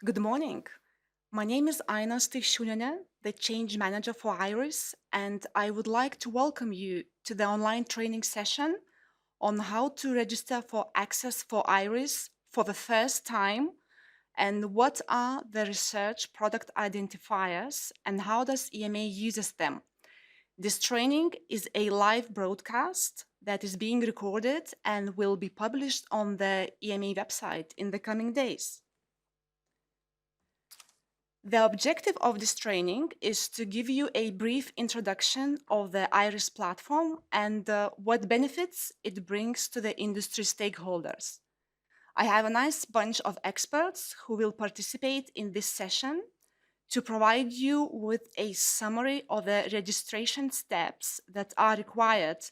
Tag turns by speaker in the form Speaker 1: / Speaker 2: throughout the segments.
Speaker 1: Good morning. My name is Aina Stivshunina, the change manager for Iris, and I would like to welcome you to the online training session on how to register for Access for Iris for the first time and what are the research product identifiers and how does EMA uses them. This training is a live broadcast that is being recorded and will be published on the EMA website in the coming days. The objective of this training is to give you a brief introduction of the IRIS platform and what benefits it brings to the industry stakeholders. I have a nice bunch of experts who will participate in this session to provide you with a summary of the registration steps that are required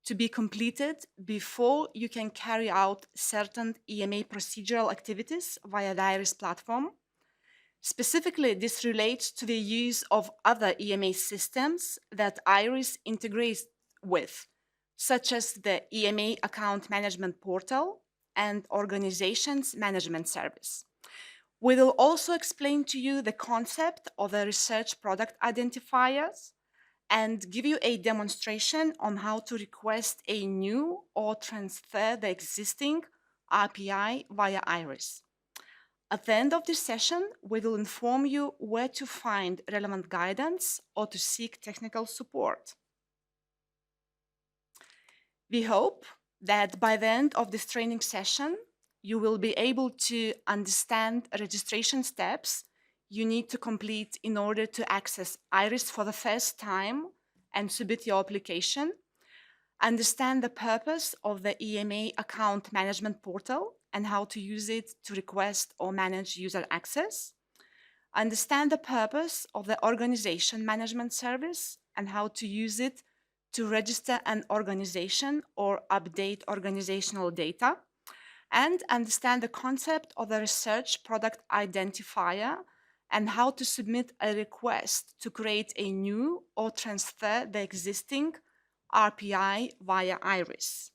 Speaker 1: to be completed before you can carry out certain EMA procedural activities via the IRIS platform. Specifically, this relates to the use of other EMA systems that IRIS integrates with, such as the EMA Account Management Portal and Organizations Management Service. We will also explain to you the concept of the research product identifiers and give you a demonstration on how to request a new or transfer the existing RPI via IRIS. At the end of this session, we will inform you where to find relevant guidance or to seek technical support. We hope that by the end of this training session, you will be able to understand registration steps you need to complete in order to access IRIS for the first time and submit your application, understand the purpose of the EMA Account Management Portal and how to use it to request or manage user access, understand the purpose of the Organization Management Service and how to use it to register an organization or update organizational data, and understand the concept of the research product identifier and how to submit a request to create a new or transfer the existing RPI via IRIS.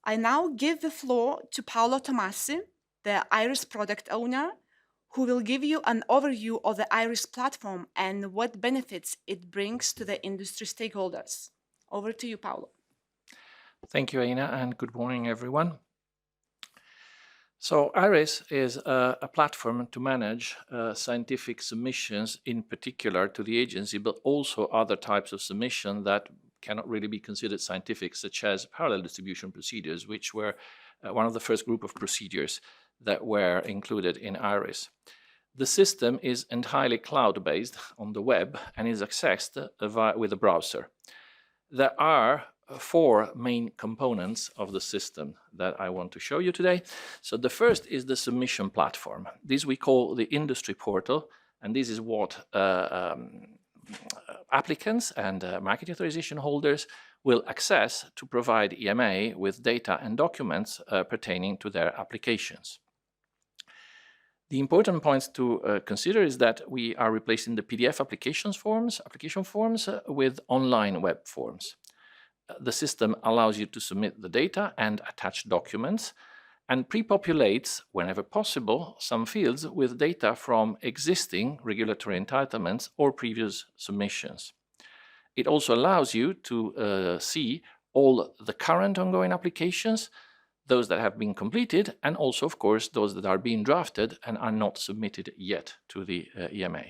Speaker 1: I now give the floor to Paolo Tomassi, the IRIS product owner, who will give you an overview of the IRIS platform and what benefits it brings to the industry stakeholders. Over to you, Paolo.
Speaker 2: Thank you, Aina, and good morning, everyone. So IRIS is a platform to manage scientific submissions, in particular to the agency, but also other types of submission that cannot really be considered scientific, such as parallel distribution procedures, which were one of the first group of procedures that were included in IRIS. The system is entirely cloud-based on the web and is accessed with a browser. There are four main components of the system that I want to show you today. So the first is the submission platform. This we call the industry portal, and this is what applicants and market authorization holders will access to provide EMA with data and documents pertaining to their applications. The important points to consider is that we are replacing the PDF application forms with online web forms. The system allows you to submit the data and attach documents and pre-populates, whenever possible, some fields with data from existing regulatory entitlements or previous submissions. It also allows you to see all the current ongoing applications, those that have been completed, and also, of course, those that are being drafted and are not submitted yet to the EMA.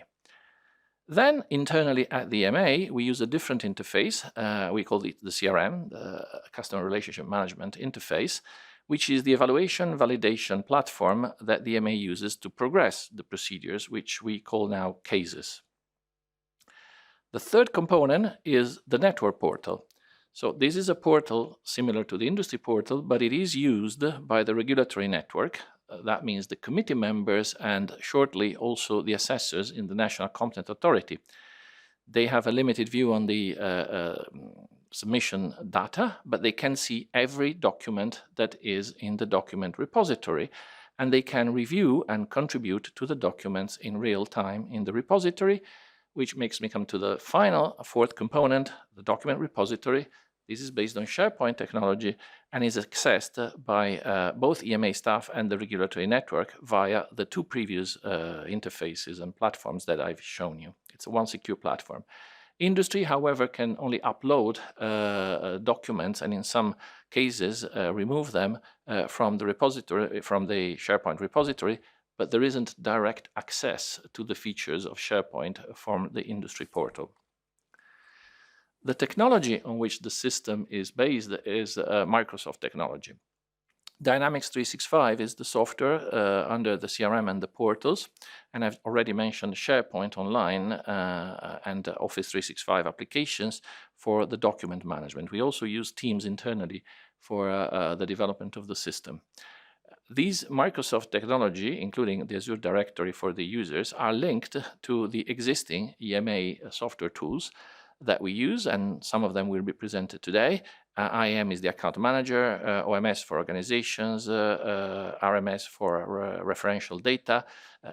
Speaker 2: Then, internally at the EMA, we use a different interface. We call it the CRM, the Customer Relationship Management Interface, which is the evaluation validation platform that the EMA uses to progress the procedures, which we call now cases. The third component is the network portal. So this is a portal similar to the industry portal, but it is used by the regulatory network. That means the committee members and shortly also the assessors in the National Competent Authority. They have a limited view on the submission data, but they can see every document that is in the document repository, and they can review and contribute to the documents in real time in the repository, which makes me come to the final fourth component, the document repository. This is based on SharePoint technology and is accessed by both EMA staff and the regulatory network via the two previous interfaces and platforms that I've shown you. It's one secure platform. Industry, however, can only upload documents and in some cases remove them from the repository, from the SharePoint repository, but there isn't direct access to the features of SharePoint from the industry portal. The technology on which the system is based is Microsoft technology. Dynamics 365 is the software under the CRM and the portals, and I've already mentioned SharePoint Online and Office 365 applications for the document management. We also use Teams internally for the development of the system. These Microsoft technology, including the Azure Directory for the users, are linked to the existing EMA software tools that we use, and some of them will be presented today. IAM is the account manager, OMS for organizations, RMS for referential data,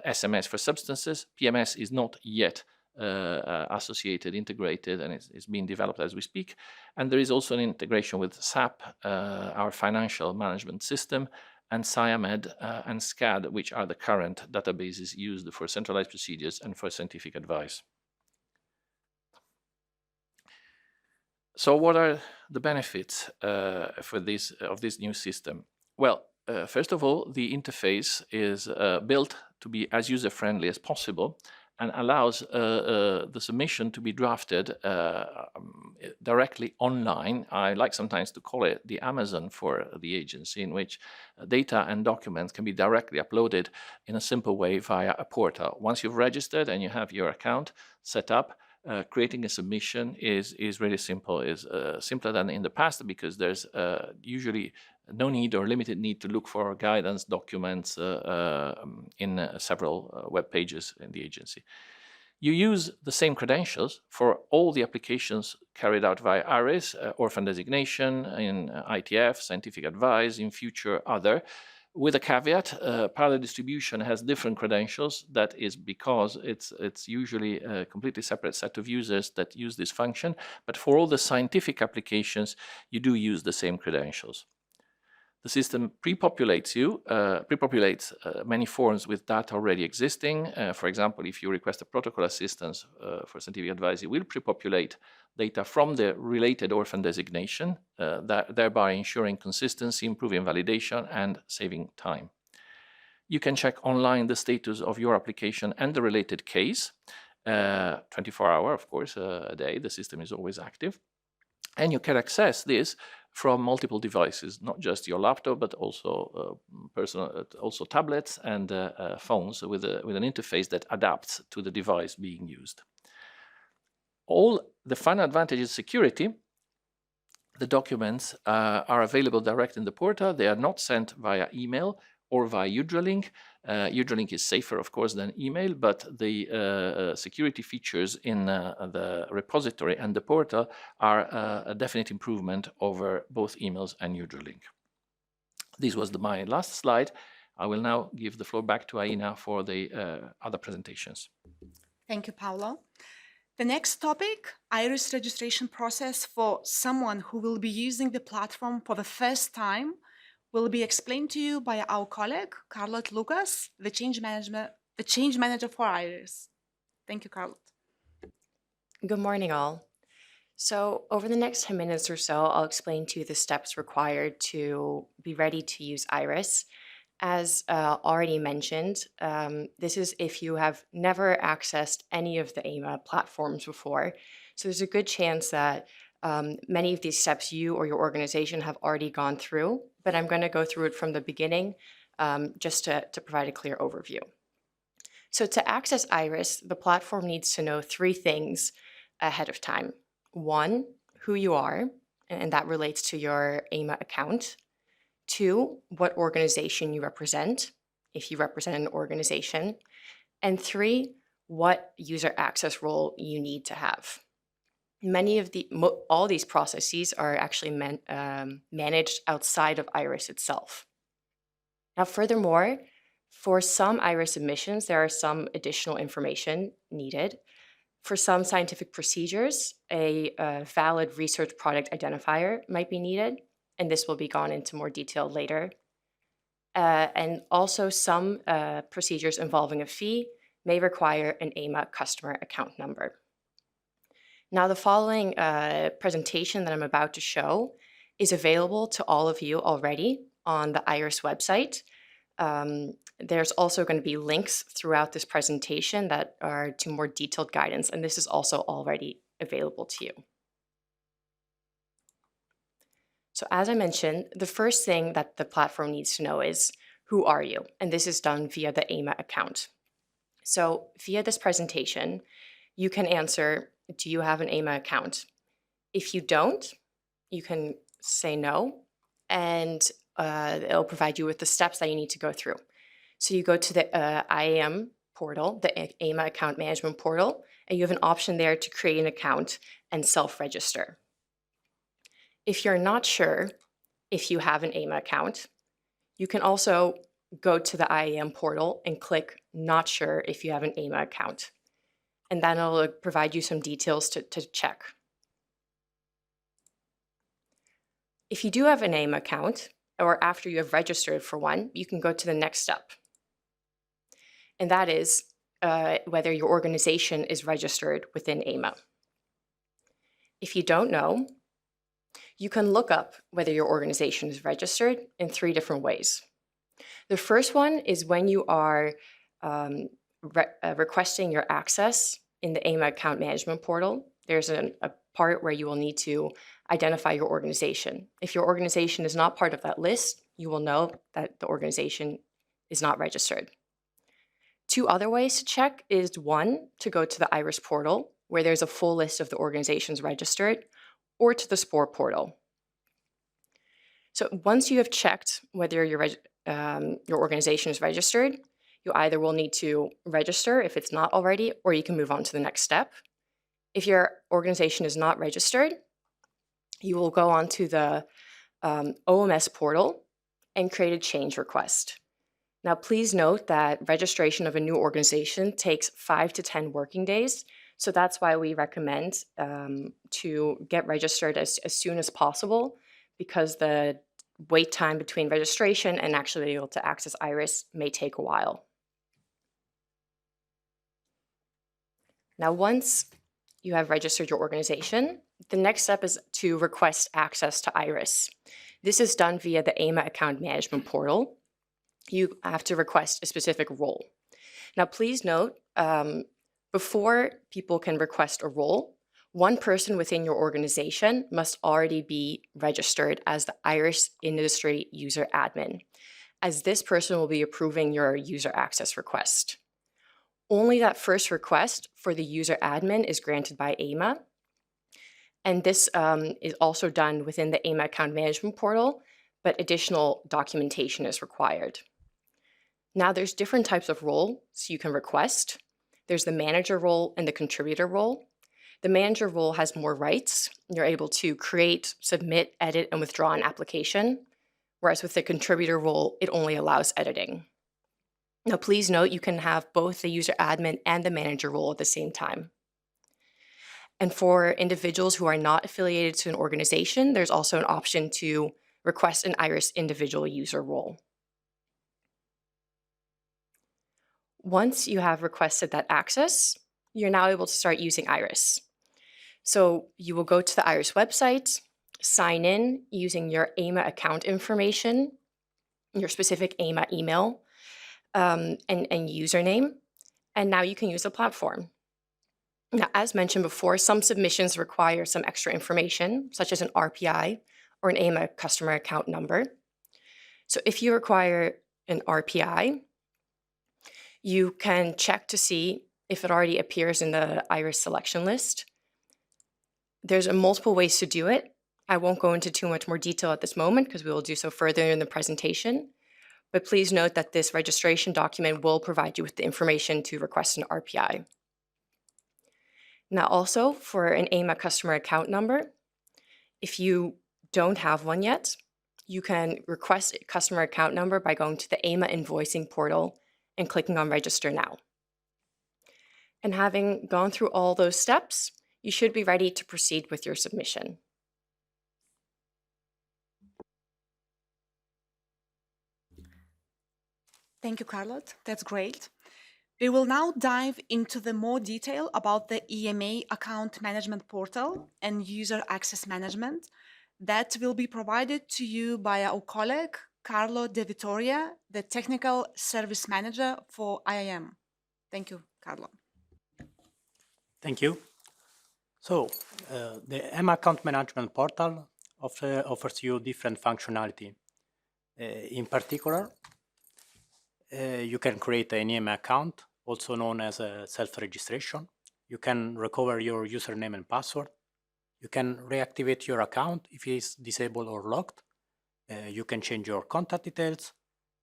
Speaker 2: SMS for substances. PMS is not yet associated, integrated, and it's being developed as we speak. And there is also an integration with SAP, our financial management system, and SciMed and SCAD, which are the current databases used for centralized procedures and for scientific advice. So what are the benefits of this new system? Well, first of all, the interface is built to be as user-friendly as possible and allows the submission to be drafted directly online. I like sometimes to call it the Amazon for the agency, in which data and documents can be directly uploaded in a simple way via a portal. Once you've registered and you have your account set up, creating a submission is really simple, is simpler than in the past, because there's usually no need or limited need to look for guidance documents in several web pages in the agency. You use the same credentials for all the applications carried out via IRIS, orphan designation, in ITF, scientific advice, in future other. With a caveat, parallel distribution has different credentials. That is because it's usually a completely separate set of users that use this function. But for all the scientific applications, you do use the same credentials. The system pre-populates many forms with data already existing. For example, if you request a protocol assistance for scientific advice, it will pre-populate data from the related orphan designation, thereby ensuring consistency, improving validation, and saving time. You can check online the status of your application and the related case, 24-hour, of course, a day. The system is always active. And you can access this from multiple devices, not just your laptop, but also also tablets and phones with an interface that adapts to the device being used. All the final advantage is security. The documents are available direct in the portal. They are not sent via email or via UdraLink. UdraLink is safer, of course, than email, but the security features in the repository and the portal are a definite improvement over both emails and UdraLink. This was my last slide. I will now give the floor back to Aina for the other presentations.
Speaker 1: Thank you, Paolo. The next topic, IRIS registration process for someone who will be using the platform for the first time, will be explained to you by our colleague, Carlotte Lucas, the change manager for IRIS. Thank you, Carlotte.
Speaker 3: Good morning, all. So over the next 10 minutes or so, I'll explain to you the steps required to be ready to use IRIS. As already mentioned, this is if you have never accessed any of the AMA platforms before. So there's a good chance that many of these steps you or your organization have already gone through, but I'm going to go through it from the beginning just to provide a clear overview. So to access IRIS, the platform needs to know 3 things ahead of time. 1, who you are, and that relates to your AMA account. 2, what organization you represent, if you represent an organization. And 3, what user access role you need to have. All these processes are actually managed outside of IRIS itself. Now, furthermore, for some IRIS submissions, there are some additional information needed. For some scientific procedures, a valid research product identifier might be needed, and this will be gone into more detail later. And also some procedures involving a fee may require an AMA customer account number. Now, the following presentation that I'm about to show is available to all of you already on the IRIS website. There's also going to be links throughout this presentation that are to more detailed guidance, and this is also already available to you. So as I mentioned, the first thing that the platform needs to know is, who are you? And this is done via the AMA account. So via this presentation, you can answer, do you have an AMA account? If you don't, you can say no, and it'll provide you with the steps that you need to go through. So you go to the IAM portal, the AMA account management portal, and you have an option there to create an account and self-register. If you're not sure if you have an AMA account, you can also go to the IAM portal and click not sure if you have an AMA account. And then it'll provide you some details to check. If you do have an AMA account, or after you have registered for one, you can go to the next step. And that is whether your organization is registered within AMA. If you don't know, you can look up whether your organization is registered in 3 different ways. The first one is when you are requesting your access in the AMA account management portal. There's a part where you will need to identify your organization. If your organization is not part of that list, you will know that the organization is not registered. 2 other ways to check is, 1, to go to the IRIS portal, where there's a full list of the organizations registered, or to the SPOR portal. So once you have checked whether your organization is registered, you either will need to register if it's not already, or you can move on to the next step. If your organization is not registered, you will go on to the OMS portal and create a change request. Now, please note that registration of a new organization takes 5 to 10 working days. So that's why we recommend to get registered as soon as possible, because the wait time between registration and actually being able to access IRIS may take a while. Now, once you have registered your organization, the next step is to request access to IRIS. This is done via the AMA account management portal. You have to request a specific role. Now, please note, before people can request a role, one person within your organization must already be registered as the IRIS industry user admin, as this person will be approving your user access request. Only that first request for the user admin is granted by AMA. And this is also done within the AMA account management portal, but additional documentation is required. Now, there's different types of roles you can request. There's the manager role and the contributor role. The manager role has more rights. You're able to create, submit, edit, and withdraw an application, whereas with the contributor role, it only allows editing. Now, please note you can have both the user admin and the manager role at the same time. And for individuals who are not affiliated to an organization, there's also an option to request an IRIS individual user role. Once you have requested that access, you're now able to start using IRIS. So you will go to the IRIS website, sign in using your AMA account information, your specific AMA email, and username, and now you can use the platform. Now, as mentioned before, some submissions require some extra information, such as an RPI or an AMA customer account number. So if you require an RPI, you can check to see if it already appears in the IRIS selection list. There's multiple ways to do it. I won't go into too much more detail at this moment because we will do so further in the presentation. But please note that this registration document will provide you with the information to request an RPI. Now, also for an AMA customer account number, if you don't have one yet, you can request a customer account number by going to the AMA invoicing portal and clicking on Register Now. And having gone through all those steps, you should be ready to proceed with your submission.
Speaker 1: Thank you, Carlotte. That's great. We will now dive into the more detail about the EMA account management portal and user access management that will be provided to you by our colleague, Carlo De Vittoria, the Technical Service Manager for IAM. Thank you, Carlo.
Speaker 4: Thank you. So, the M Account Management Portal offers you different functionality. In particular, you can create an EMA account, also known as a self-registration. You can recover your username and password. You can reactivate your account if it is disabled or locked. You can change your contact details,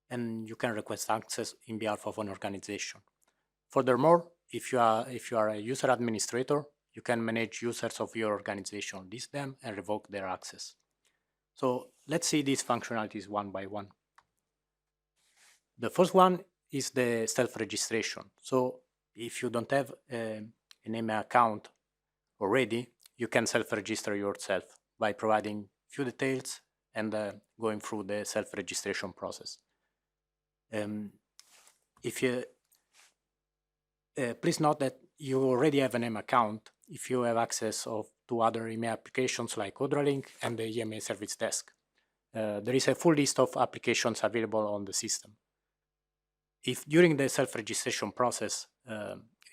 Speaker 4: and you can request access in behalf of an organization. Furthermore, if you are a user administrator, you can manage users of your organization, list them, and revoke their access. So let's see these functionalities one by one. The first one is the self-registration. So if you don't have an email account already, you can self-register yourself by providing few details and going through the self-registration process. Please note that you already have an EMA account if you have access to other EMA applications like OdraLink and the EMA Service Desk. There is a full list of applications available on the system. If during the self-registration process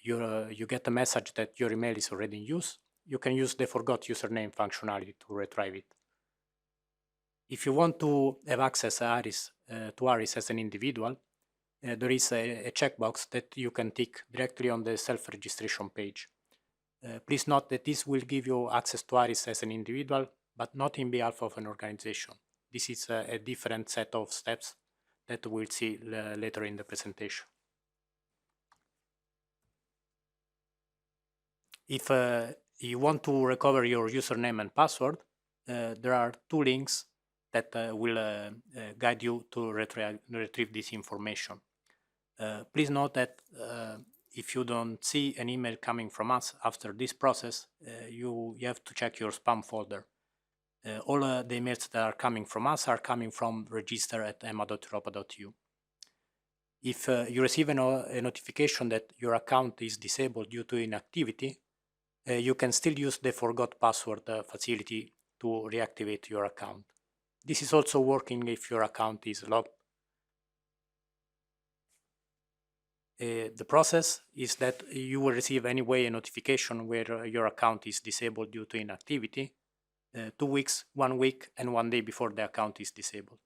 Speaker 4: you get a message that your email is already in use, you can use the forgot username functionality to retrieve it. If you want to have access to ARIS as an individual, there is a checkbox that you can tick directly on the self-registration page. Please note that this will give you access to ARIS as an individual, but not in behalf of an organization. This is a different set of steps that we'll see later in the presentation. If you want to recover your username and password, there are two links that will guide you to retrieve this information. Please note that if you don't see an email coming from us after this process, you have to check your spam folder. All the emails that are coming from us are coming from register@ema.europa.eu. If you receive a notification that your account is disabled due to inactivity, you can still use the forgot password facility to reactivate your account. This is also working if your account is locked. The process is that you will receive anyway a notification where your account is disabled due to inactivity 2 weeks, 1 week, and 1 day before the account is disabled.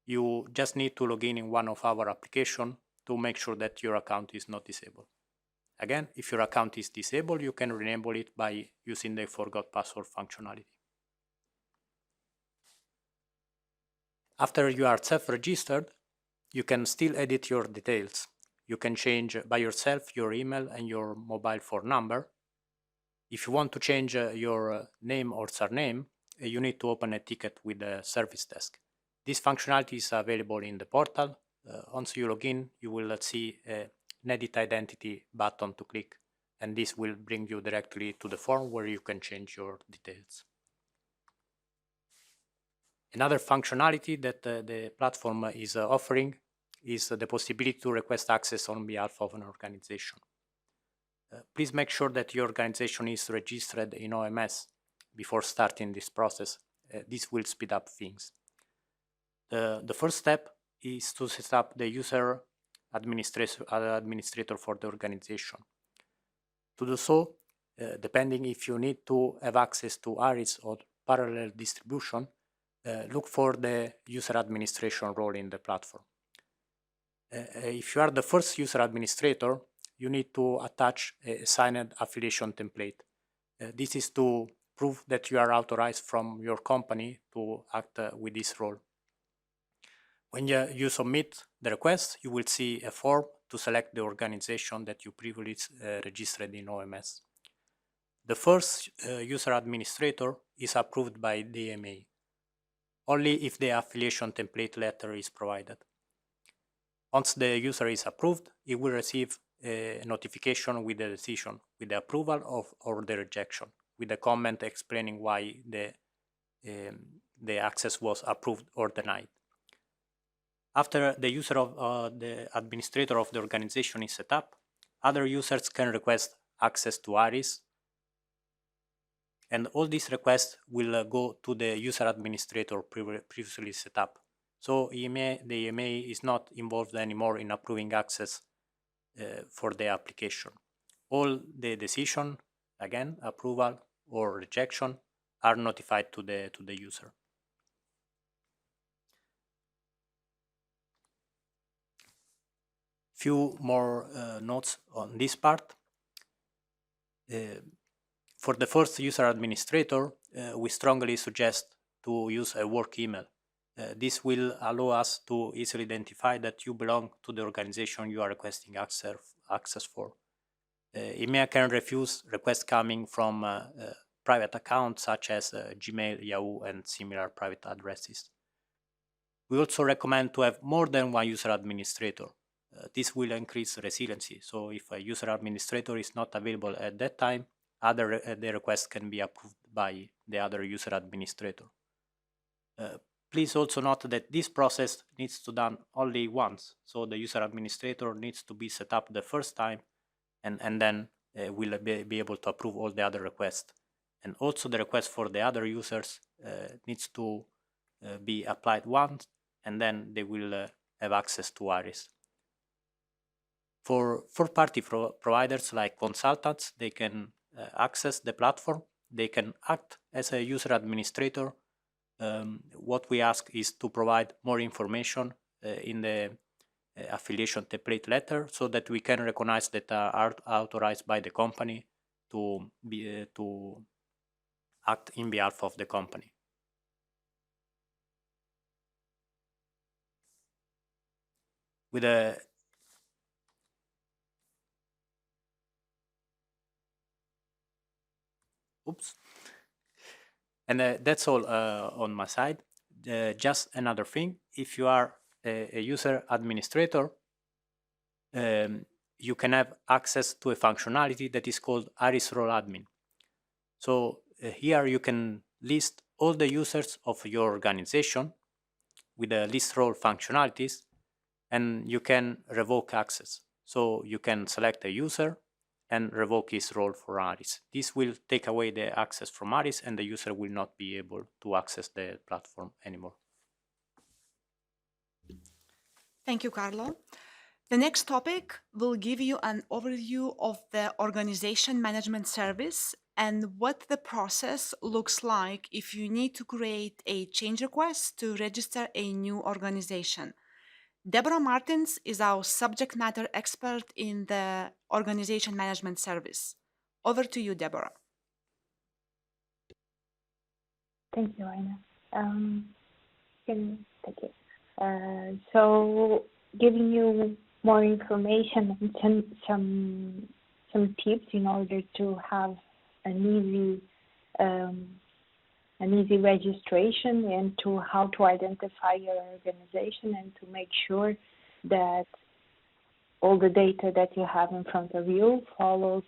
Speaker 4: You just need to log in one of our applications to make sure that your account is not disabled. Again, if your account is disabled, you can enable it by using the forgot password functionality. After you are self-registered, you can still edit your details. You can change by yourself your email and your mobile phone number. If you want to change your name or surname, you need to open a ticket with the service desk. This functionality is available in the portal. Once you log in, you will see an edit identity button to click, and this will bring you directly to the form where you can change your details. Another functionality that the platform is offering is the possibility to request access on behalf of an organization. Please make sure that your organization is registered in OMS before starting this process. This will speed up things. The first step is to set up the user administrator for the organization. To do so, depending if you need to have access to ARIS or parallel distribution, look for the user administration role in the platform. If you are the first user administrator, you need to attach a signed affiliation template. This is to prove that you are authorized from your company to act with this role. When you submit the request, you will see a form to select the organization that you previously registered in OMS. The first user administrator is approved by the EMA, only if the affiliation template letter is provided. Once the user is approved, he will receive a notification with the decision, with the approval of or the rejection, with a comment explaining why the access was approved or denied. After the user of the administrator of the organization is set up, other users can request access to IRIS, and all these requests will go to the user administrator previously set up. So the EMA is not involved anymore in approving access for the application. All the decision, again, approval or rejection, are notified to the user. Few more notes on this part. For the first user administrator, we strongly suggest to use a work email. This will allow us to easily identify that you belong to the organization you are requesting access for. EMEA can refuse requests coming from private accounts such as Gmail, Yahoo, and similar private addresses. We also recommend to have more than one user administrator. This will increase resiliency. So if a user administrator is not available at that time, the request can be approved by the other user administrator. Please also note that this process needs to be done only once. So the user administrator needs to be set up the first time, and then will be able to approve all the other requests. And also the request for the other users needs to be applied once, and then they will have access to IRIS. For third-party providers like consultants, they can access the platform. They can act as a user administrator. What we ask is to provide more information in the affiliation template letter so that we can recognize that are authorized by the company to act in behalf of the company. With a And that's all on my side. Just another thing, if you are a user administrator, you can have access to a functionality that is called IRIS Role Admin. So here you can list all the users of your organization with the list role functionalities, and you can revoke access. So you can select a user and revoke his role for IRIS. This will take away the access from IRIS, and the user will not be able to access the platform anymore.
Speaker 1: Thank you, Carlo. The next topic will give you an overview of the organization management service and what the process looks like if you need to create a change request to register a new organization. Deborah Martins is our subject matter expert in the organization management service. Over to you, Deborah.
Speaker 5: Thank you, Aina. Thank you. So, giving you more information and some tips in order to have an easy registration, and to how to identify your organization and to make sure that all the data that you have in front of you follows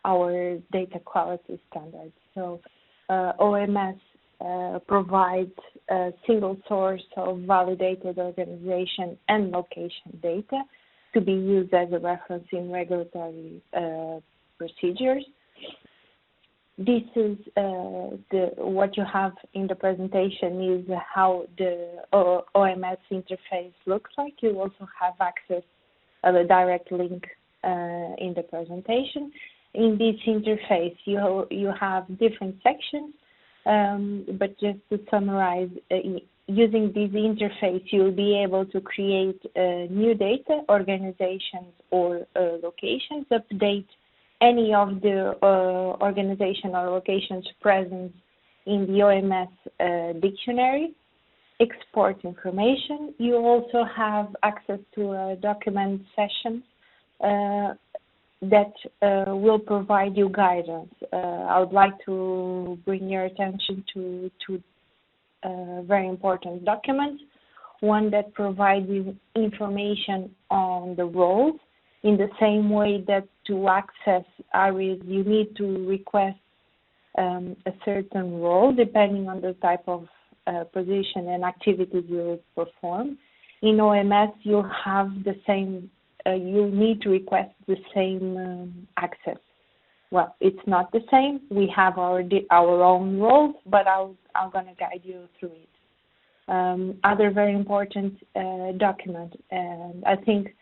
Speaker 5: our data quality standards. So OMS provides a single source of validated organization and location data to be used as a reference in regulatory procedures. This is what you have in the presentation is how the OMS interface looks like. You also have access to a direct link in the presentation. In this interface, you have different sections, but just to summarize, using this interface, you'll be able to create new data, organizations, or locations, update any of the organization or locations present in the OMS dictionary, export information. You also have access to a document session that will provide you guidance. I would like to bring your attention to two very important documents. One that provides you information on the roles in the same way that to access IRIS, you need to request a certain role depending on the type of position and activities you perform. In OMS, you have the same, you need to request the same access. Well, it's not the same. We have our own roles, but I'm going to guide you through it. Other very important document, and I think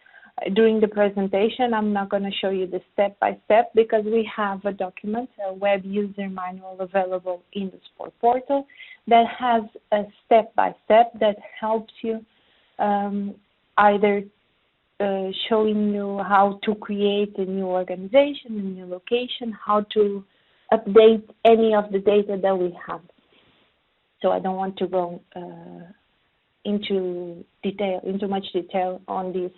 Speaker 5: during the presentation, I'm not going to show you the step-by-step because we have a document, a web user manual available in the sport portal that has a step-by-step that helps you either showing you how to create a new organization, a new location, how to update any of the data that we have. So I don't want to go into much detail on this.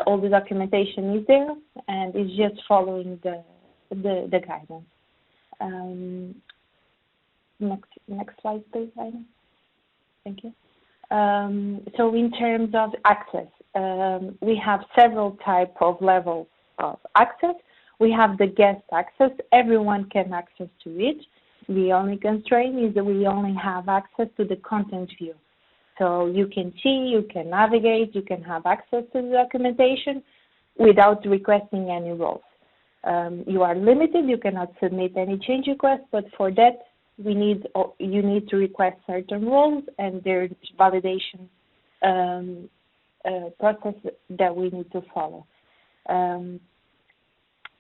Speaker 5: All the documentation is there, and it's just following the guidance. Next slide, please, Aina. Thank you. So in terms of access, we have several types of levels of access. We have the guest access. Everyone can access to it. The only constraint is that we only have access to the content view. So you can see, you can navigate, you can have access to the documentation without requesting any roles. You are limited, you cannot submit any change requests, but for that, you need to request certain roles, and there's validation process that we need to follow.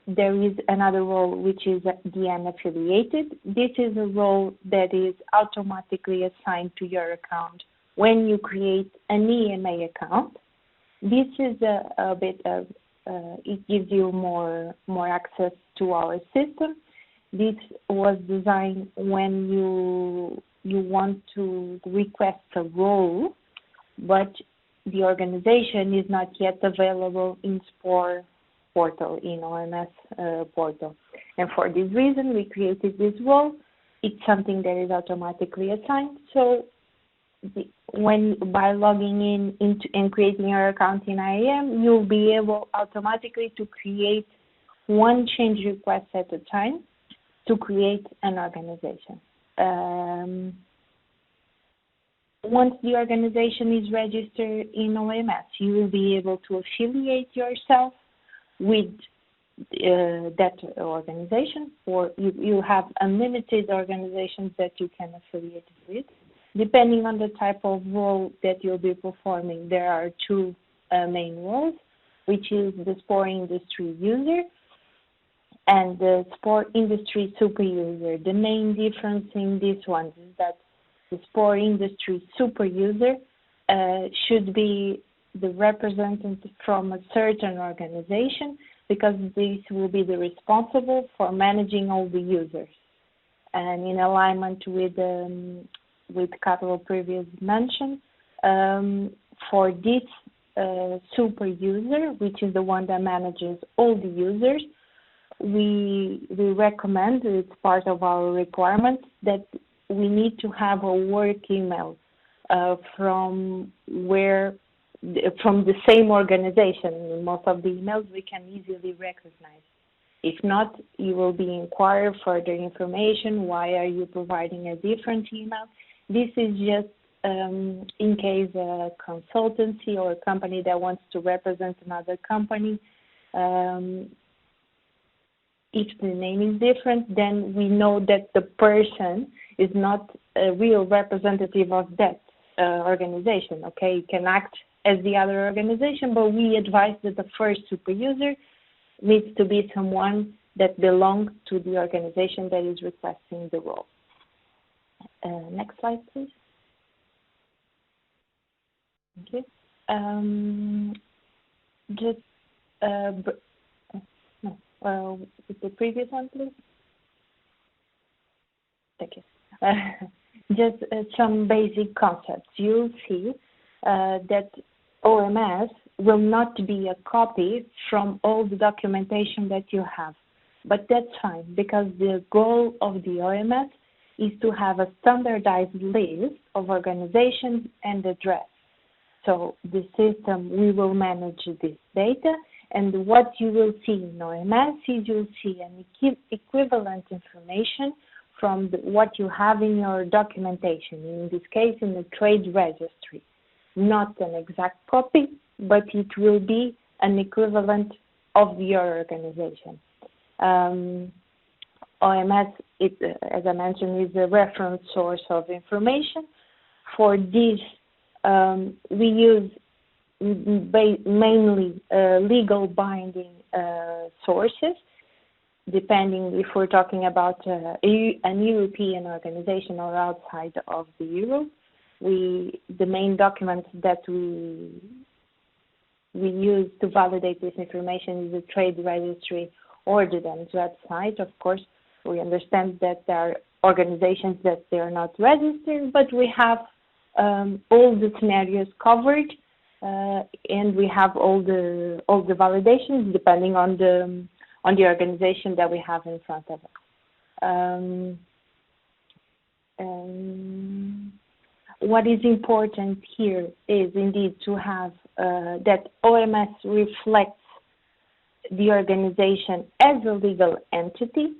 Speaker 5: There is another role which is the unaffiliated. This is a role that is automatically assigned to your account when you create an EMA account. This is a bit of, it gives you more access to our system. This was designed when you want to request a role, but the organization is not yet available in SPOR portal, in OMS portal. And for this reason, we created this role. It's something that is automatically assigned. So by logging in and creating your account in IAM, you'll be able automatically to create one change request at a time to create an organization. Once the organization is registered in OMS, you will be able to affiliate yourself with that organization, or you have unlimited organizations that you can affiliate with. Depending on the type of role that you'll be performing, there are two main roles, which is the sport industry user and the sport industry super user. The main difference in these ones is that the sport industry super user should be the representative from a certain organization, because this will be the responsible for managing all the users. And in alignment with Carlo previously mentioned, for this super user, which is the one that manages all the users, we recommend, it's part of our requirement, that we need to have a work email from the same organization. In most of the emails we can easily recognize. If not, you will be inquired further information. Why are you providing a different email? This is just in case a consultancy or a company that wants to represent another company, if the name is different, then we know that the person is not a real representative of that organization. Okay, it can act as the other organization, but we advise that the first super user needs to be someone that belongs to the organization that is requesting the role. Next slide, please. Thank you. With the previous one, please. Thank you. Just some basic concepts. You'll see that OMS will not be a copy from all the documentation that you have. But that's fine, because the goal of the OMS is to have a standardized list of organizations and address. So the system, we will manage this data, And what you will see in OMS is you'll see an equivalent information from what you have in your documentation, in this case in the trade registry. Not an exact copy, but it will be an equivalent of your organization. OMS, as I mentioned, is a reference source of information. For this, we use mainly legal binding sources, depending if we're talking about an European organization or outside of the Europe. The main documents that we use to validate this information is the trade registry or the DEMS website. Of course, we understand that there are organizations that they are not registered, but we have all the scenarios covered, and we have all the validations depending on the organization that we have in front of us. What is important here is indeed to have that OMS reflects the organization as a legal entity,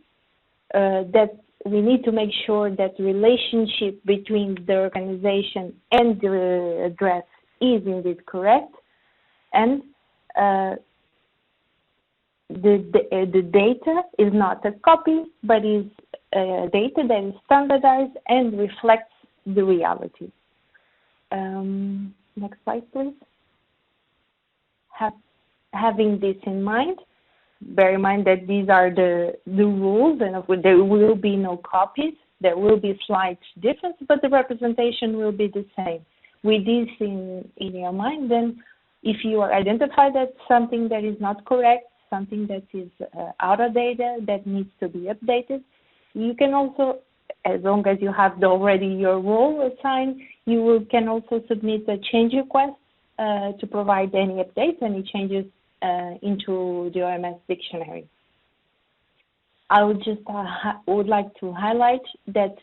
Speaker 5: that we need to make sure that the relationship between the organization and the address is indeed correct, and the data is not a copy, but is data that is standardized and reflects the reality. Next slide, please. Having this in mind, bear in mind that these are the rules, and there will be no copies. There will be slight difference, but the representation will be the same. With this in your mind, then if you are identified as something that is not correct, something that is out of data, that needs to be updated, you can also, as long as you have already your role assigned, can also submit a change request to provide any updates, any changes into the OMS dictionary. I would just would like to highlight that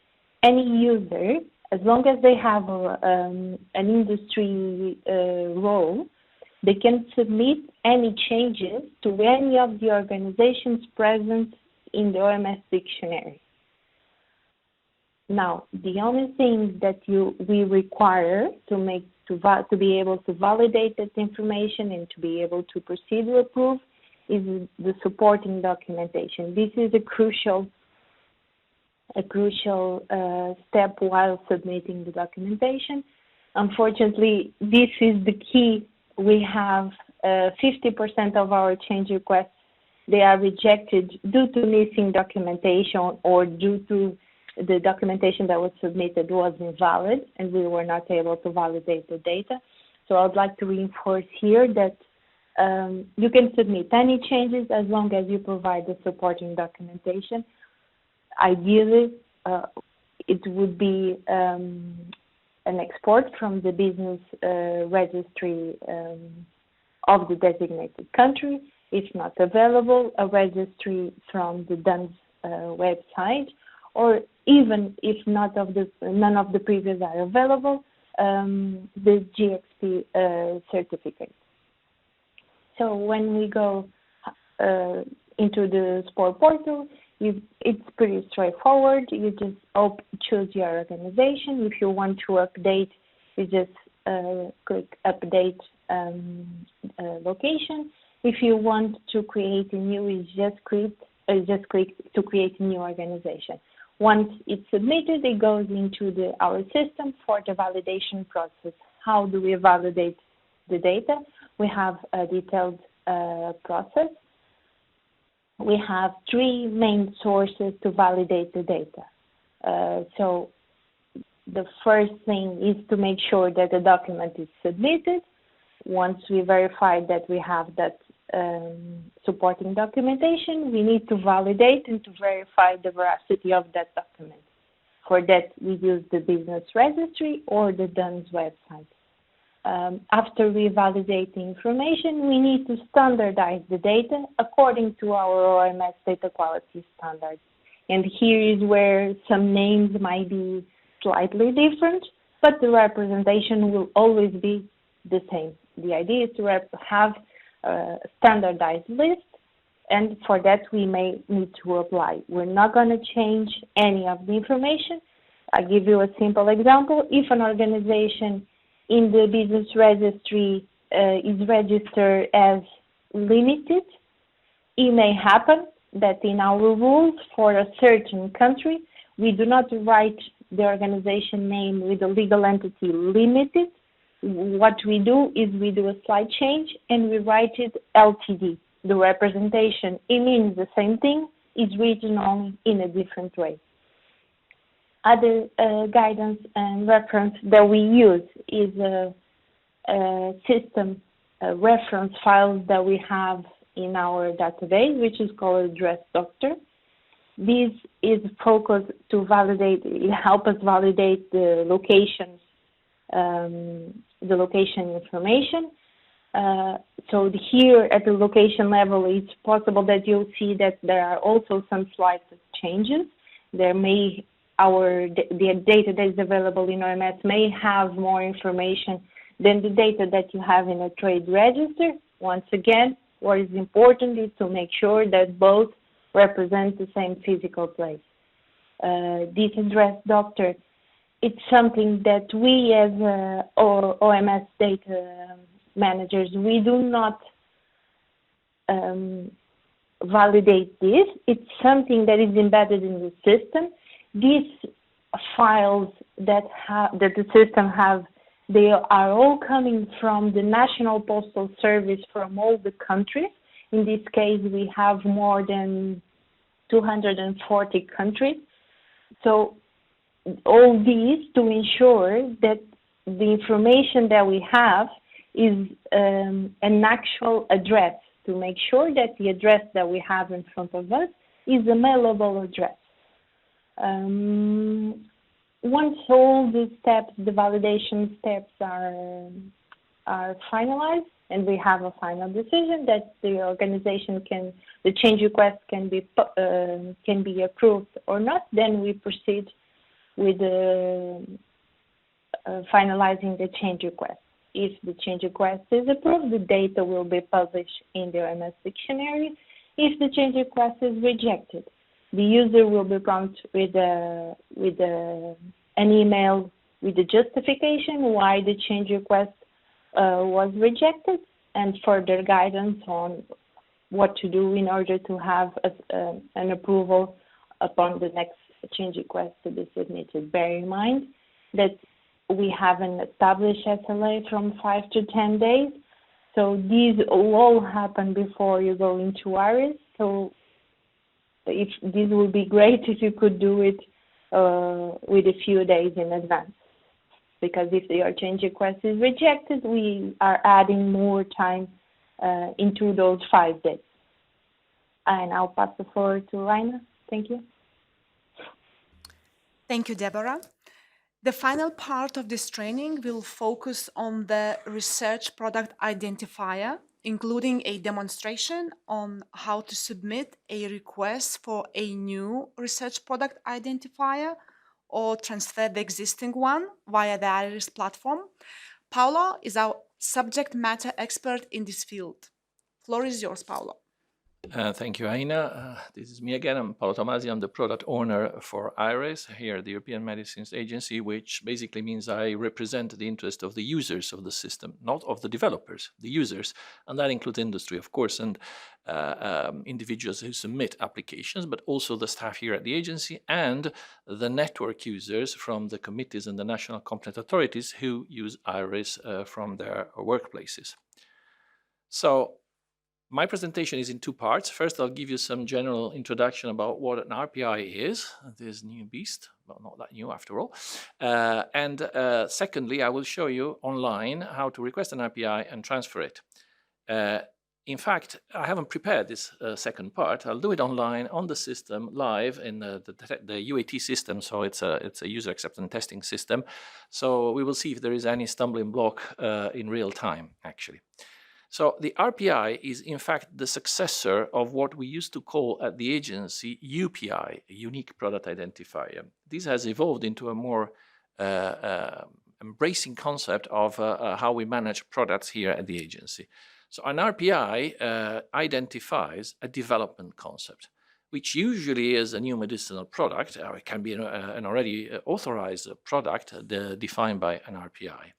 Speaker 5: any user, as long as they have an industry role, they can submit any changes to any of the organizations present in the OMS dictionary. Now, the only thing that we require to be able to validate that information and to be able to proceed to approve is the supporting documentation. This is a crucial step while submitting the documentation. Unfortunately, this is the key. We have 50% of our change requests, they are rejected due to missing documentation or due to the documentation that was submitted was invalid and we were not able to validate the data. So I would like to reinforce here that you can submit any changes as long as you provide the supporting documentation. Ideally, it would be an export from the business registry of the designated country. If not available, a registry from the DEMS website, or even if none of the previous are available, the GXP certificate. So when we go into the SPOR portal, it's pretty straightforward. You just choose your organization. If you want to update, you just click update location. If you want to create a new, you just click to create a new organization. Once it's submitted, it goes into our system for the validation process. How do we validate the data? We have a detailed process. We have 3 main sources to validate the data. So the first thing is to make sure that the document is submitted. Once we verify that we have that supporting documentation, we need to validate and to verify the veracity of that document. For that, we use the business registry or the DEMS website. After we validate the information, we need to standardize the data according to our OMS data quality standards. And here is where some names might be slightly different, but the representation will always be the same. The idea is to have standardized list, and for that we may need to apply. We're not going to change any of the information. I'll give you a simple example. If an organization in the business registry is registered as limited, it may happen that in our rules for a certain country, we do not write the organization name with the legal entity limited. What we do is we do a slight change and we write it LTD. The representation, it means the same thing, is written only in a different way. Other guidance and reference that we use is a system reference file that we have in our database, which is called Address Doctor. This is focused to validate, it helps us validate the locations, the location information. So here at the location level, it's possible that you'll see that there are also some slight changes. There may, the data that is available in OMS may have more information than the data that you have in a trade register. Once again, what is important is to make sure that both represent the same physical place. This Address Doctor, it's something that we as OMS data managers, we do not validate this. It's something that is embedded in the system. These files that the system have, they are all coming from the National Postal Service from all the countries. In this case, we have more than 240 countries. So all these to ensure that the information that we have is an actual address, to make sure that the address that we have in front of us is a mailable address. Once all the steps, the validation steps are finalized, and we have a final decision that the organization the change request can be approved or not, then we proceed with finalizing the change request. If the change request is approved, the data will be published in the OMS dictionary. If the change request is rejected, the user will be prompted with an email with the justification why the change request was rejected, and further guidance on what to do in order to have an approval upon the next change request to be submitted. Bear in mind that we have an established SLA from 5 to 10 days, so these will all happen before you go into IRIS. So this would be great if you could do it with a few days in advance, because if your change request is rejected, we are adding more time into those 5 days. And I'll pass the floor to Raina. Thank you.
Speaker 1: Thank you, Deborah. The final part of this training will focus on the research product identifier, including a demonstration on how to submit a request for a new research product identifier or transfer the existing one via the IRIS platform. Paolo is our subject matter expert in this field. Floor is yours, Paolo.
Speaker 2: Thank you, Aina. This is me again. I'm Paolo Tomasi. I'm the product owner for IRIS here at the European Medicines Agency, which basically means I represent the interest of the users of the system, not of the developers, the users. And that includes industry, of course, and individuals who submit applications, but also the staff here at the agency and the network users from the committees and the national competent authorities who use IRIS from their workplaces. So, my presentation is in two parts. First, I'll give you some general introduction about what an RPI is, this new beast, well, not that new after all. And secondly, I will show you online how to request an RPI and transfer it. In fact, I haven't prepared this second part. I'll do it online on the system live in the UAT system. So it's a user acceptance testing system. So we will see if there is any stumbling block in real time, actually. So the RPI is in fact the successor of what we used to call at the agency UPI, a Unique Product Identifier. This has evolved into a more embracing concept of how we manage products here at the agency. So an RPI identifies a development concept, which usually is a new medicinal product, or it can be an already authorized product defined by an RPI.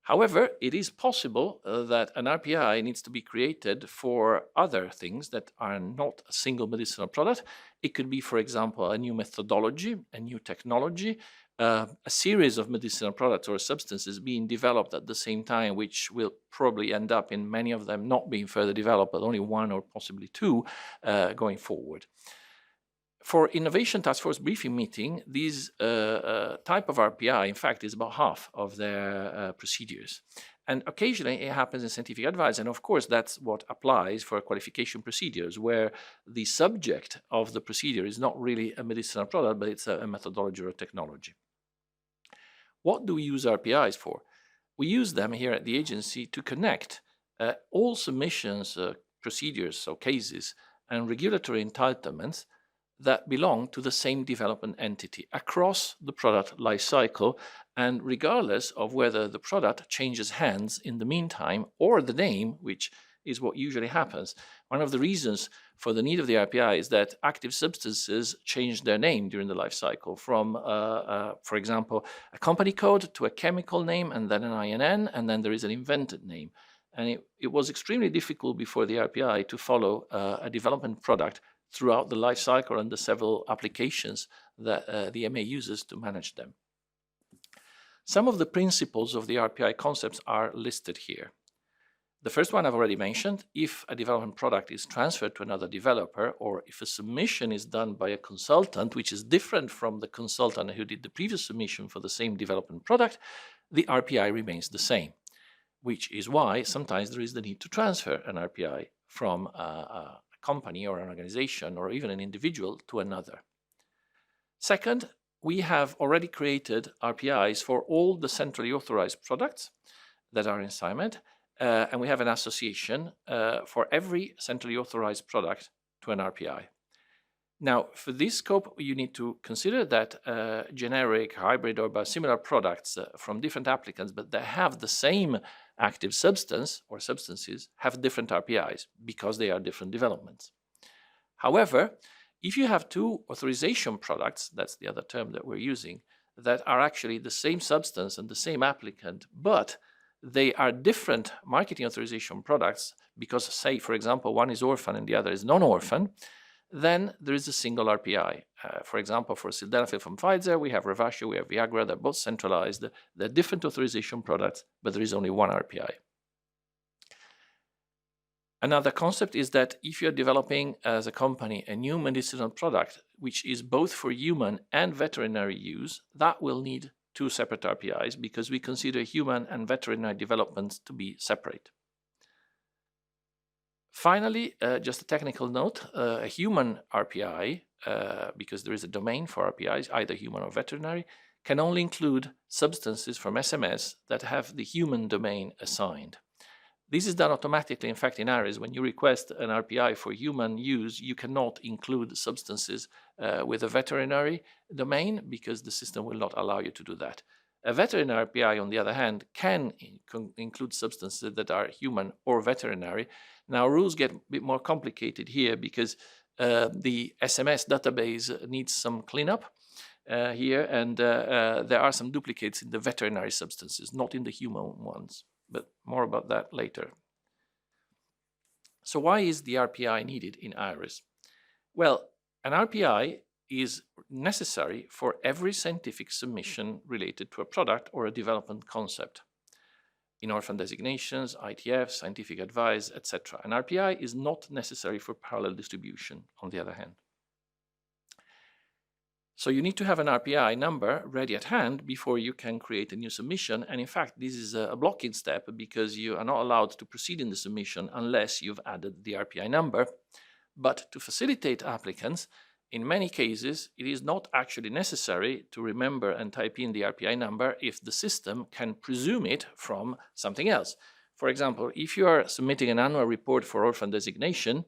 Speaker 2: However, it is possible that an RPI needs to be created for other things that are not a single medicinal product. It could be, for example, a new methodology, a new technology, a series of medicinal products or substances being developed at the same time, which will probably end up in many of them not being further developed, but only one or possibly two going forward. For Innovation Task Force briefing meeting, these type of RPI, in fact, is about half of their procedures. And occasionally it happens in scientific advice. And of course, that's what applies for qualification procedures, where the subject of the procedure is not really a medicinal product, but it's a methodology or a technology. What do we use RPIs for? We use them here at the agency to connect all submissions, procedures, so cases, and regulatory entitlements that belong to the same development entity across the product life cycle, and regardless of whether the product changes hands in the meantime or the name, which is what usually happens. One of the reasons for the need of the RPI is that active substances change their name during the life cycle from, for example, a company code to a chemical name and then an INN, and then there is an invented name. And it was extremely difficult before the RPI to follow a development product throughout the life cycle and the several applications that the EMA uses to manage them. Some of the principles of the RPI concepts are listed here. The first one I've already mentioned: if a development product is transferred to another developer, or if a submission is done by a consultant, which is different from the consultant who did the previous submission for the same development product, the RPI remains the same, which is why sometimes there is the need to transfer an RPI from a company or an organization or even an individual to another. Second, we have already created RPIs for all the centrally authorized products that are in SciMed, and we have an association for every centrally authorized product to an RPI. Now, for this scope, you need to consider that generic, hybrid, or biosimilar products from different applicants, but that have the same active substance or substances, have different RPIs because they are different developments. However, if you have two authorization products, that's the other term that we're using, that are actually the same substance and the same applicant, but they are different marketing authorization products because, say, for example, one is orphan and the other is non-orphan, then there is a single RPI. For example, for sildenafil from Pfizer, we have Revascor, we have Viagra, they're both centralized. They're different authorization products, but there is only one RPI. Another concept is that if you're developing as a company a new medicinal product, which is both for human and veterinary use, that will need two separate RPIs because we consider human and veterinary developments to be separate. Finally, just a technical note, a human RPI, because there is a domain for RPIs, either human or veterinary, can only include substances from SMS that have the human domain assigned. This is done automatically. In fact, in ARIS, when you request an RPI for human use, you cannot include substances with a veterinary domain because the system will not allow you to do that. A veterinary RPI, on the other hand, can include substances that are human or veterinary. Now, rules get a bit more complicated here because the SMS database needs some cleanup here, and there are some duplicates in the veterinary substances, not in the human ones, but more about that later. So why is the RPI needed in IRIS? Well, an RPI is necessary for every scientific submission related to a product or a development concept. In orphan designations, ITF, scientific advice, etc. An RPI is not necessary for parallel distribution, on the other hand. So you need to have an RPI number ready at hand before you can create a new submission. And in fact, this is a blocking step because you are not allowed to proceed in the submission unless you've added the RPI number. But to facilitate applicants, in many cases, it is not actually necessary to remember and type in the RPI number if the system can presume it from something else. For example, if you are submitting an annual report for orphan designation,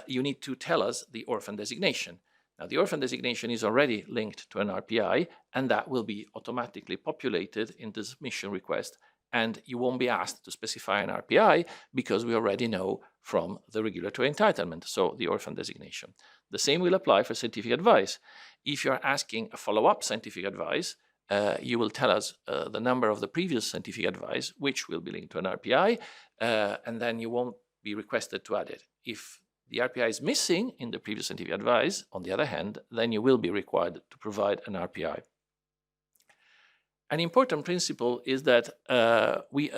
Speaker 2: you need to tell us the orphan designation. Now, the orphan designation is already linked to an RPI, and that will be automatically populated in the submission request and you won't be asked to specify an RPI because we already know from the regulatory entitlement, so the orphan designation. The same will apply for scientific advice. If you're asking a follow-up scientific advice, you will tell us the number of the previous scientific advice, which will be linked to an RPI, and then you won't be requested to add it. If the RPI is missing in the previous scientific advice, on the other hand, then you will be required to provide an RPI. An important principle is that we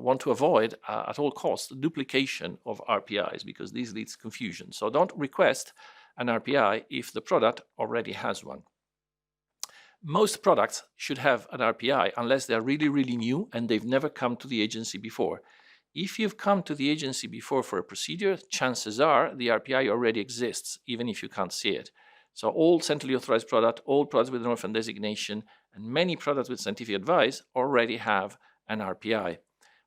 Speaker 2: want to avoid at all costs duplication of RPIs, because this leads to confusion. So don't request an RPI if the product already has one. Most products should have an RPI unless they're really, really new and they've never come to the agency before. If you've come to the agency before for a procedure, chances are the RPI already exists, even if you can't see it. So all centrally authorized products, all products with an orphan designation, and many products with scientific advice already have an RPI.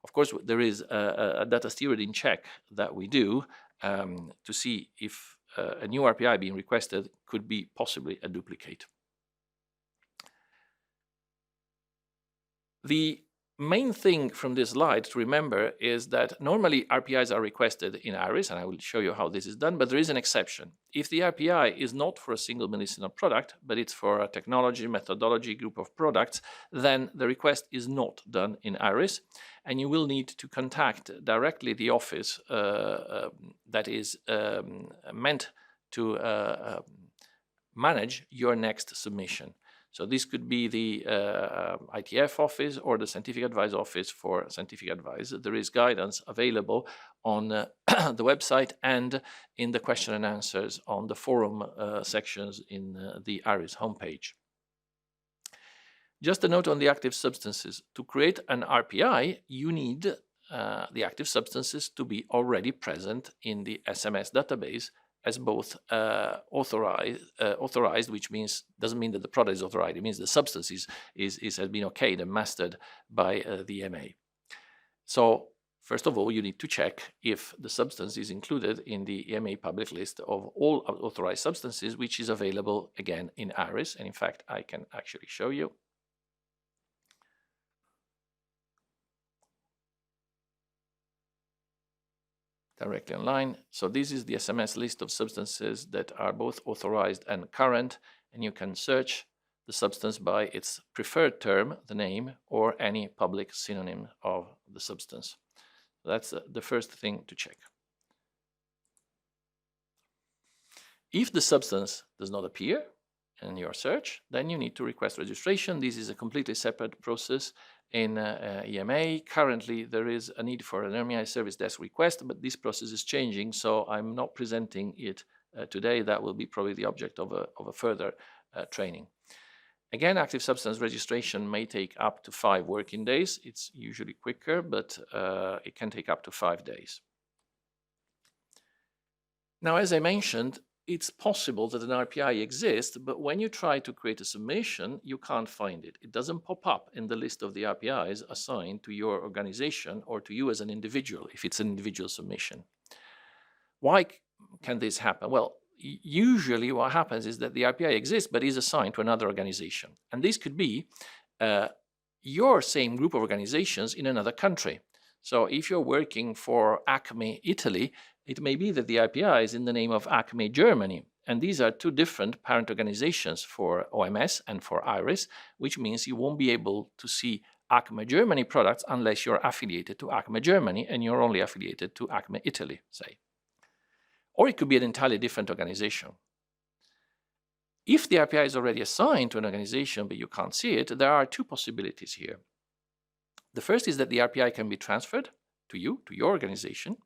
Speaker 2: Of course, there is a data stewarding check that we do to see if a new RPI being requested could be possibly a duplicate. The main thing from this slide to remember is that normally RPIs are requested in IRIS, and I will show you how this is done, but there is an exception. If the RPI is not for a single medicinal product, but it's for a technology, methodology group of products, then the request is not done in IRIS, and you will need to contact directly the office that is meant to manage your next submission. So this could be the ITF office or the scientific advice office for scientific advice. There is guidance available on the website and in the question and answers on the forum sections in the IRIS homepage. Just a note on the active substances. To create an RPI, you need the active substances to be already present in the SMS database as both authorized, which means doesn't mean that the product is authorized. It means the substance has been okayed and mastered by the EMA. So first of all, you need to check if the substance is included in the EMA public list of all authorized substances, which is available again in IRIS. And in fact, I can actually show you. Directly online. So this is the SMS list of substances that are both authorized and current, and you can search the substance by its preferred term, the name, or any public synonym of the substance. That's the first thing to check. If the substance does not appear in your search, then you need to request registration. This is a completely separate process in EMA. Currently, there is a need for an EMA service desk request, but this process is changing, so I'm not presenting it today. That will be probably the object of a further training. Again, active substance registration may take up to 5 working days. It's usually quicker, but it can take up to 5 days. Now, as I mentioned, it's possible that an RPI exists, but when you try to create a submission, you can't find it. It doesn't pop up in the list of the RPIs assigned to your organization or to you as an individual, if it's an individual submission. Why can this happen? Well, usually what happens is that the RPI exists, but is assigned to another organization. And this could be your same group of organizations in another country. So if you're working for ACME Italy, it may be that the RPI is in the name of ACME Germany. And these are 2 different parent organizations for OMS and for IRIS, which means you won't be able to see ACME Germany products unless you're affiliated to ACME Germany and you're only affiliated to ACME Italy, say. Or it could be an entirely different organization. If the RPI is already assigned to an organization but you can't see it, there are 2 possibilities here. The first is that the RPI can be transferred to you, to your organization.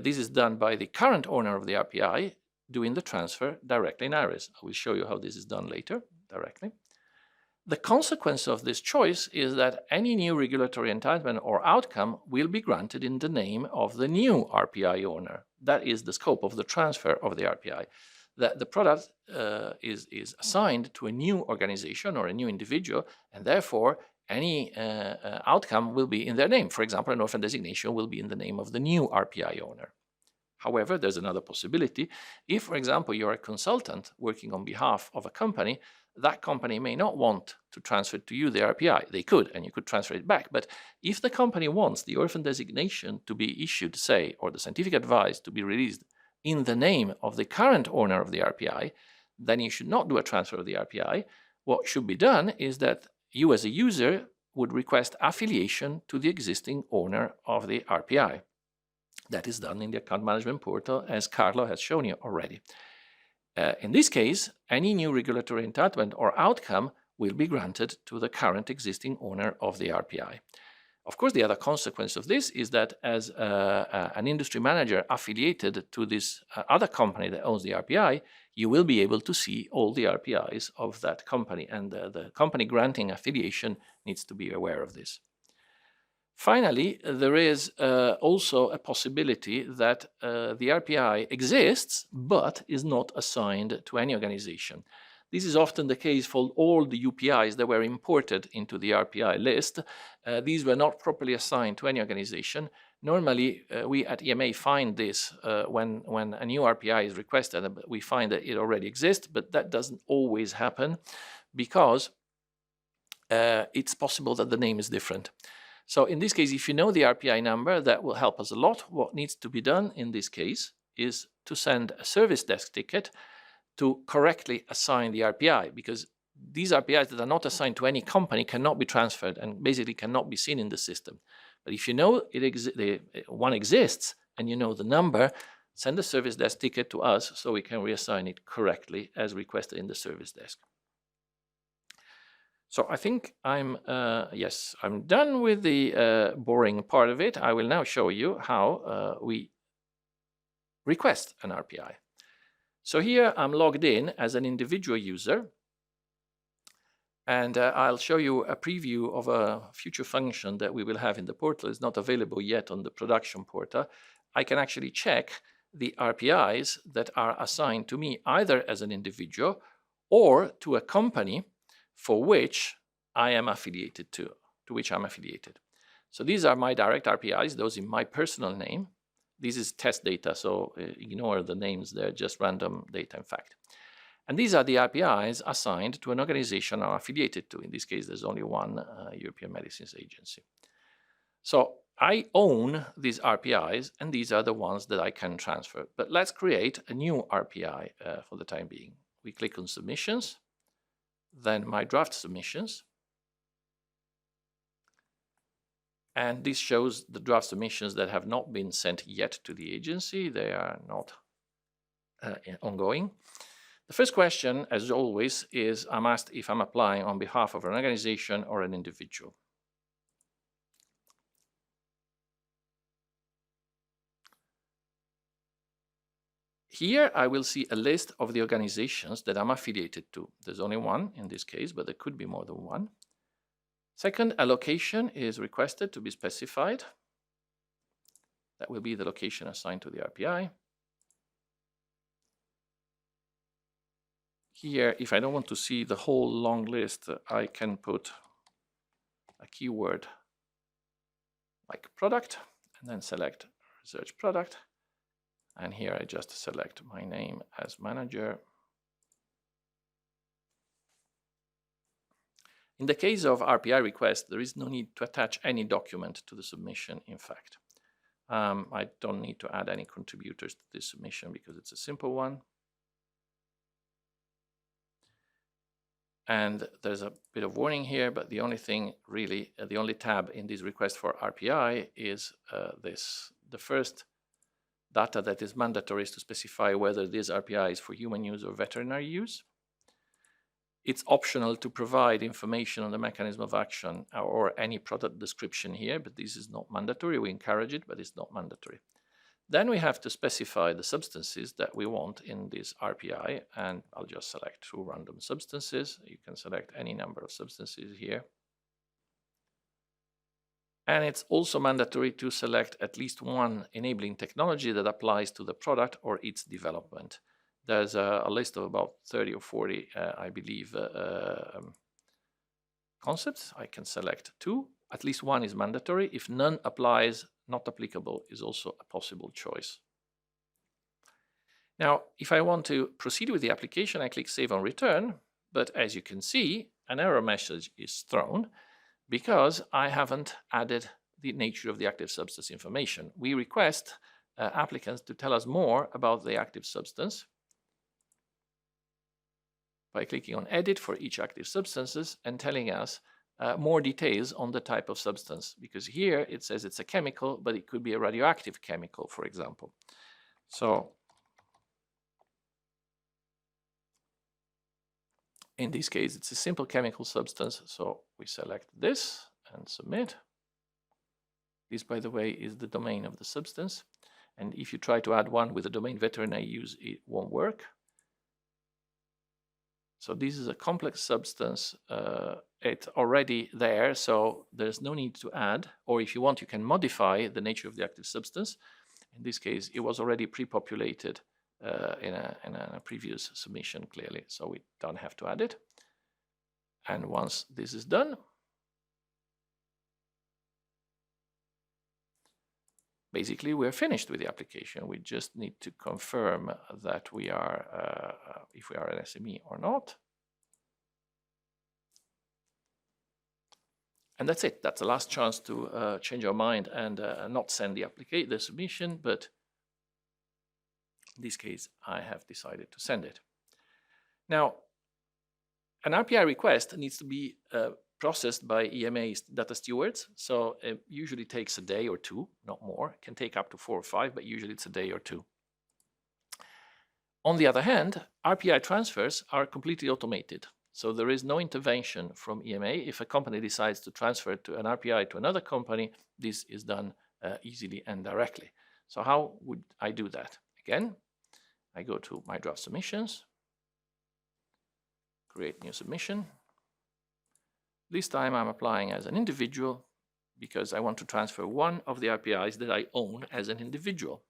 Speaker 2: This is done by the current owner of the RPI doing the transfer directly in IRIS. I will show you how this is done later, directly. The consequence of this choice is that any new regulatory entitlement or outcome will be granted in the name of the new RPI owner. That is the scope of the transfer of the RPI. That the product is assigned to a new organization or a new individual, and therefore any outcome will be in their name. For example, an orphan designation will be in the name of the new RPI owner. However, there's another possibility. If, for example, you're a consultant working on behalf of a company, that company may not want to transfer to you the RPI. They could, and you could transfer it back. But if the company wants the orphan designation to be issued, say, or the scientific advice to be released in the name of the current owner of the RPI, then you should not do a transfer of the RPI. What should be done is that you as a user would request affiliation to the existing owner of the RPI. That is done in the account management portal, as Carlo has shown you already. In this case, any new regulatory entitlement or outcome will be granted to the current existing owner of the RPI. Of course, the other consequence of this is that as an industry manager affiliated to this other company that owns the RPI, you will be able to see all the RPIs of that company, and the company granting affiliation needs to be aware of this. Finally, there is also a possibility that the RPI exists but is not assigned to any organization. This is often the case for all the UPIs that were imported into the RPI list. These were not properly assigned to any organization. Normally, we at EMA find this when a new RPI is requested, we find that it already exists, but that doesn't always happen because it's possible that the name is different. So in this case, if you know the RPI number, that will help us a lot. What needs to be done in this case is to send a service desk ticket to correctly assign the RPI, because these RPIs that are not assigned to any company cannot be transferred and basically cannot be seen in the system. But if you know one exists and you know the number, send a service desk ticket to us so we can reassign it correctly as requested in the service desk. So I think I'm done with the boring part of it. I will now show you how we request an RPI. So here I'm logged in as an individual user, and I'll show you a preview of a future function that we will have in the portal. It's not available yet on the production portal. I can actually check the RPIs that are assigned to me either as an individual or to a company for which I am affiliated to which I'm affiliated. So these are my direct RPIs, those in my personal name. This is test data, so ignore the names, they're just random data in fact. And these are the RPIs assigned to an organization I'm affiliated to. In this case, there's only one European Medicines Agency. So I own these RPIs, and these are the ones that I can transfer. But let's create a new RPI for the time being. We click on Submissions, then My Draft Submissions. And this shows the draft submissions that have not been sent yet to the agency. They are not ongoing. The first question, as always, is I'm asked if I'm applying on behalf of an organization or an individual. Here I will see a list of the organizations that I'm affiliated to. There's only one in this case, but there could be more than one. Second, a location is requested to be specified. That will be the location assigned to the RPI. Here, if I don't want to see the whole long list, I can put a keyword like product and then select research product. And here I just select my name as manager. In the case of RPI request, there is no need to attach any document to the submission, in fact. I don't need to add any contributors to this submission because it's a simple one. And there's a bit of warning here, but the only thing really, the only tab in this request for RPI is this. The first data that is mandatory is to specify whether this RPI is for human use or veterinary use. It's optional to provide information on the mechanism of action or any product description here, but this is not mandatory. We encourage it, but it's not mandatory. Then we have to specify the substances that we want in this RPI, and I'll just select 2 random substances. You can select any number of substances here. And it's also mandatory to select at least one enabling technology that applies to the product or its development. There's a list of about 30 or 40, I believe, concepts. I can select 2. At least one is mandatory. If none applies, not applicable is also a possible choice. Now, if I want to proceed with the application, I click Save and Return. But as you can see, an error message is thrown because I haven't added the nature of the active substance information. We request applicants to tell us more about the active substance by clicking on Edit for each active substances and telling us more details on the type of substance, because here it says it's a chemical, but it could be a radioactive chemical, for example. So in this case, it's a simple chemical substance, so we select this and submit. This, by the way, is the domain of the substance, and if you try to add one with the domain veterinary use, it won't work. So this is a complex substance. It's already there, so there's no need to add, or if you want, you can modify the nature of the active substance. In this case, it was already pre-populated in a previous submission, clearly, so we don't have to add it. And once this is done, basically we're finished with the application. We just need to confirm that we are, if we are an SME or not. And that's it. That's the last chance to change our mind and not send the submission, but in this case, I have decided to send it. Now, an RPI request needs to be processed by EMA data stewards, so it usually takes a day or two, not more. It can take up to 4 or 5, but usually it's a day or two. On the other hand, RPI transfers are completely automated, so there is no intervention from EMA. If a company decides to transfer to an RPI to another company, this is done easily and directly. So how would I do that? Again, I go to my draft submissions, create new submission. This time I'm applying as an individual because I want to transfer one of the RPIs that I own as an individual.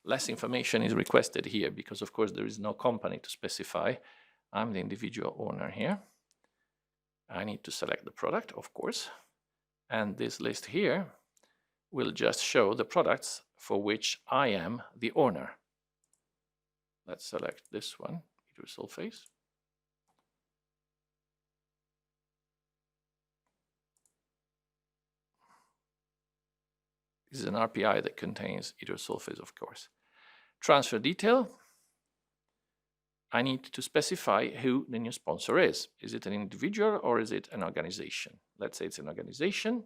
Speaker 2: Less information is requested here because, of course, there is no company to specify. I'm the individual owner here. I need to select the product, of course, and this list here will just show the products for which I am the owner. Let's select this one, idursulfase. This is an RPI that contains idursulfase, of course. Transfer detail. I need to specify who the new sponsor is. Is it an individual or is it an organization? Let's say it's an organization.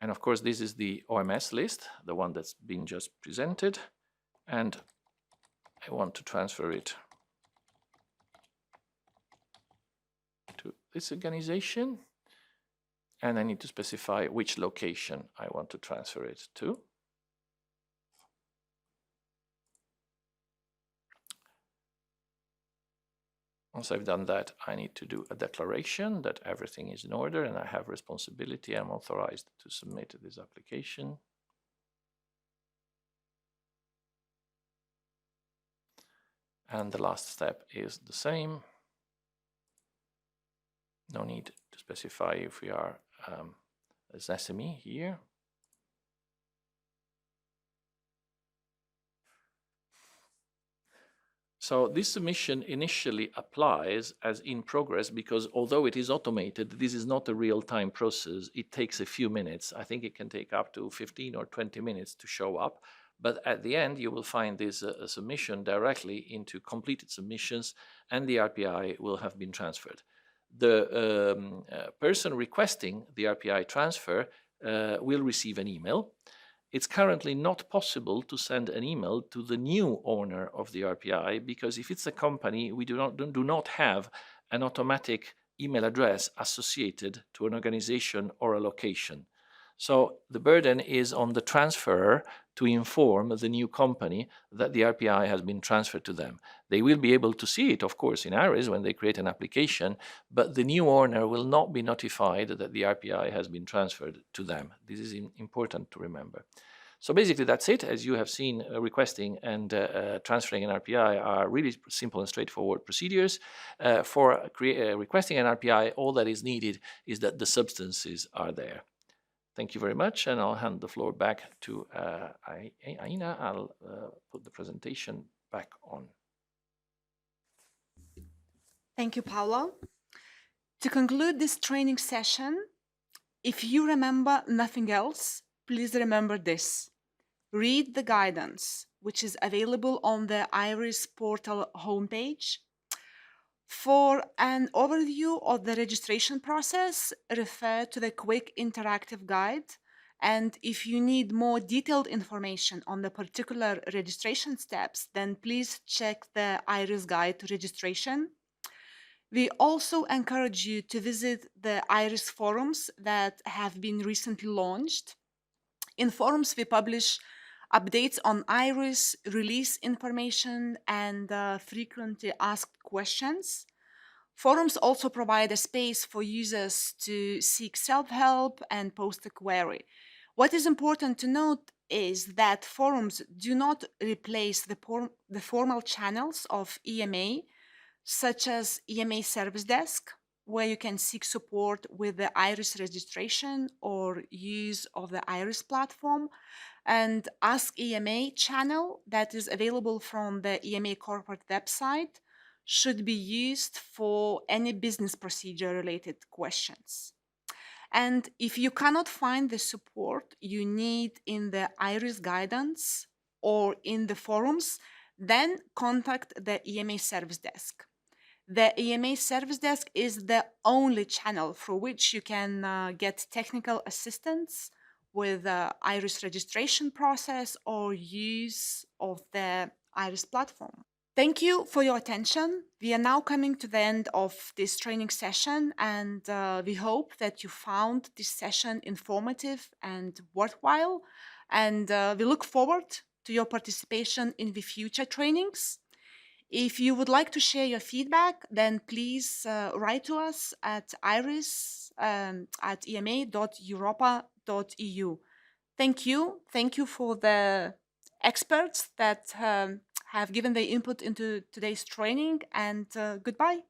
Speaker 2: And of course, this is the OMS list, the one that's been just presented. And I want to transfer it to this organization. And I need to specify which location I want to transfer it to. Once I've done that, I need to do a declaration that everything is in order and I have responsibility. I'm authorized to submit this application. And the last step is the same. No need to specify if we are as SME here. So this submission initially applies as in progress because although it is automated, this is not a real-time process. It takes a few minutes. I think it can take up to 15 or 20 minutes to show up. But at the end, you will find this submission directly into completed submissions and the RPI will have been transferred. The person requesting the RPI transfer will receive an email. It's currently not possible to send an email to the new owner of the RPI because if it's a company, we do not have an automatic email address associated to an organization or a location. So the burden is on the transferor to inform the new company that the RPI has been transferred to them. They will be able to see it, of course, in IRIS when they create an application, but the new owner will not be notified that the RPI has been transferred to them. This is important to remember. So basically that's it. As you have seen, requesting and transferring an RPI are really simple and straightforward procedures. For requesting an RPI, all that is needed is that the substances are there. Thank you very much, and I'll hand the floor back to Aina. I'll put the presentation back on.
Speaker 1: Thank you, Paolo. To conclude this training session, if you remember nothing else, please remember this. Read the guidance, which is available on the IRIS portal homepage. For an overview of the registration process, refer to the quick interactive guide. And if you need more detailed information on the particular registration steps, then please check the IRIS guide to registration. We also encourage you to visit the IRIS forums that have been recently launched. In forums, we publish updates on IRIS, release information, and frequently asked questions. Forums also provide a space for users to seek self-help and post a query. What is important to note is that forums do not replace the formal channels of EMA, such as EMA Service Desk, where you can seek support with the IRIS registration or use of the IRIS platform, and Ask EMA channel that is available from the EMA corporate website should be used for any business procedure related questions. And if you cannot find the support you need in the IRIS guidance or in the forums, then contact the EMA Service Desk. The EMA Service Desk is the only channel through which you can get technical assistance with the IRIS registration process or use of the IRIS platform. Thank you for your attention. We are now coming to the end of this training session, and we hope that you found this session informative and worthwhile, and we look forward to your participation in the future trainings. If you would like to share your feedback, then please write to us at iris@ema.europa.eu. Thank you. Thank you for the experts that have given their input into today's training, and goodbye.